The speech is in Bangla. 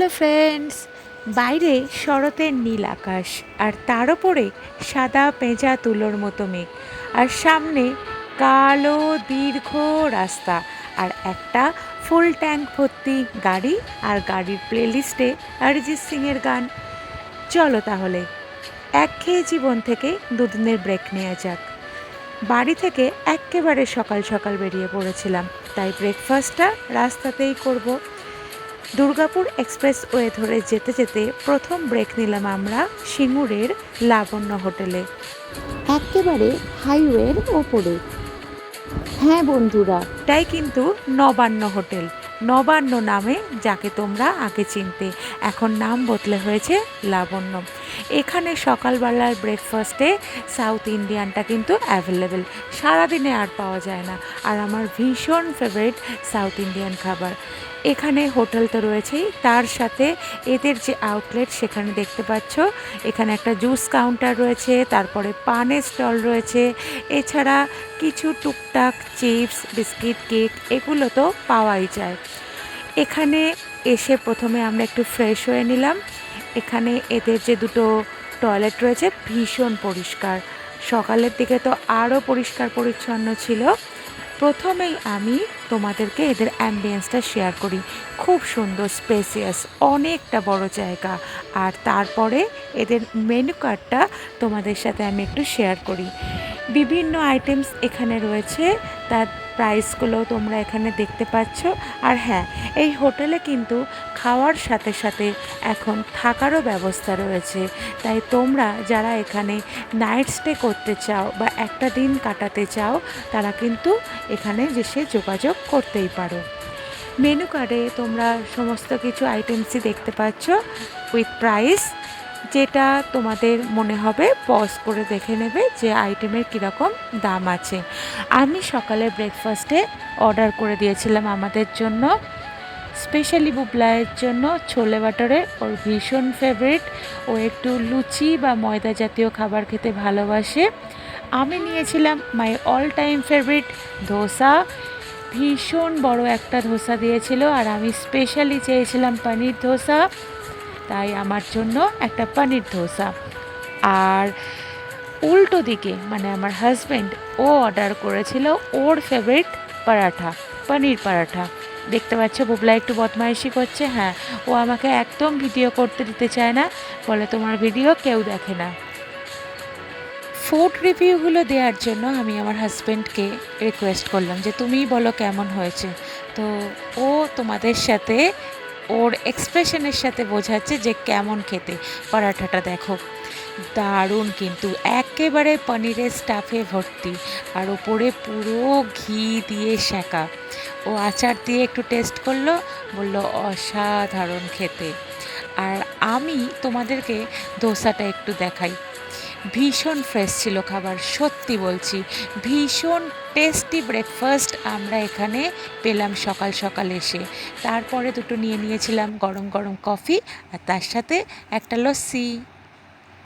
হ্যালো ফ্রেন্ডস, বাইরে শরতের নীল আকাশ আর তার ওপরে সাদা পেঁজা তুলোর মতো মেঘ, আর সামনে কালো দীর্ঘ রাস্তা আর একটা ফুল ট্যাঙ্ক ভর্তি গাড়ি, আর গাড়ির প্লেলিস্টে অরিজিৎ সিংয়ের গান। চলো তাহলে একঘেয়ে জীবন থেকে দুদিনের ব্রেক নেওয়া যাক। বাড়ি থেকে এক্কেবারে সকাল সকাল বেরিয়ে পড়েছিলাম, তাই ব্রেকফাস্টটা রাস্তাতেই করব। দুর্গাপুর এক্সপ্রেসওয়ে ধরে যেতে যেতে প্রথম ব্রেক নিলাম আমরা সিঙ্গুরের লাবণ্য হোটেলে, একেবারে হাইওয়ের ওপরে। হ্যাঁ বন্ধুরা, তাই কিন্তু নবান্ন হোটেল, নবান্ন নামে যাকে তোমরা আগে চিনতে, এখন নাম বদলে হয়েছে লাবণ্য। এখানে সকালবেলার ব্রেকফাস্টে সাউথ ইন্ডিয়ানটা কিন্তু অ্যাভেলেবেল, সারাদিনে আর পাওয়া যায় না, আর আমার ভীষণ ফেভারিট সাউথ ইন্ডিয়ান খাবার। এখানে হোটেল তো রয়েছেই, তার সাথে এদের যে আউটলেট সেখানে দেখতে পাচ্ছ, এখানে একটা জুস কাউন্টার রয়েছে, তারপরে পানের স্টল রয়েছে, এছাড়া কিছু টুকটাক চিপস, বিস্কিট, কেক এগুলো তো পাওয়াই যায়। এখানে এসে প্রথমে আমরা একটু ফ্রেশ হয়ে নিলাম। এখানে এদের যে দুটো টয়লেট রয়েছে ভীষণ পরিষ্কার, সকালের দিকে তো আরও পরিষ্কার পরিচ্ছন্ন ছিল। প্রথমেই আমি তোমাদেরকে এদের অ্যাম্বিয়েন্সটা শেয়ার করি। খুব সুন্দর, স্পেসিয়াস, অনেকটা বড় জায়গা। আর তারপরে এদের মেনু কার্ডটা তোমাদের সাথে আমি একটু শেয়ার করি। বিভিন্ন আইটেমস এখানে রয়েছে, তার প্রাইসগুলো তোমরা এখানে দেখতে পাচ্ছ। আর হ্যাঁ, এই হোটেলে কিন্তু খাওয়ার সাথে সাথে এখন থাকারও ব্যবস্থা রয়েছে, তাই তোমরা যারা এখানে নাইট স্টে করতে চাও বা একটা দিন কাটাতে চাও, তারা কিন্তু এখানে এসে যোগাযোগ করতেই পারো। মেনু কার্ডে তোমরা সমস্ত কিছু আইটেমসই দেখতে পাচ্ছ উইথ প্রাইস, যেটা তোমাদের মনে হবে পজ করে দেখে নেবে যে আইটেমের কীরকম দাম আছে। আমি সকালে ব্রেকফাস্টে অর্ডার করে দিয়েছিলাম আমাদের জন্য, স্পেশালি বুবলাইয়ের জন্য ছোলে বাটারে, ওর ভীষণ ফেভারিট। ও একটু লুচি বা ময়দা জাতীয় খাবার খেতে ভালোবাসে। আমি নিয়েছিলাম my all time favourite dosa, ভীষণ বড় একটা ধোসা দিয়েছিল, আর আমি স্পেশালি চেয়েছিলাম পনির ধোসা, তাই আমার জন্য একটা পনির ধোসা। আর উল্টো দিকে মানে আমার হাজব্যান্ড, ও অর্ডার করেছিল ওর ফেভারিট পরাঠা, পনির পরাঠা। দেখতে পাচ্ছ বুবলা একটু বদমাইশি করছে। হ্যাঁ, ও আমাকে একদম ভিডিও করতে দিতে চায় না, বলে তোমার ভিডিও কেউ দেখে না। ফুড রিভিউগুলো দেওয়ার জন্য আমি আমার হাজব্যান্ডকে রিকোয়েস্ট করলাম যে তুমিই বলো কেমন হয়েছে। তো ও তোমাদের সাথে ওর এক্সপ্রেশনের সাথে বোঝাচ্ছে যে কেমন খেতে। পরাঠাটা দেখো, দারুণ কিন্তু, একেবারে পনিরের স্টাফে ভর্তি, আর ওপরে পুরো ঘি দিয়ে সেঁকা। ও আচার দিয়ে একটু টেস্ট করলো, বলল অসাধারণ খেতে। আর আমি তোমাদেরকে ধোসাটা একটু দেখাই। ভীষণ ফ্রেশ ছিল খাবার, সত্যি বলছি, ভীষণ টেস্টি ব্রেকফাস্ট আমরা এখানে পেলাম সকাল সকাল এসে। তারপরে দুটো নিয়ে নিয়েছিলাম গরম গরম কফি, আর তার সাথে একটা লস্যি।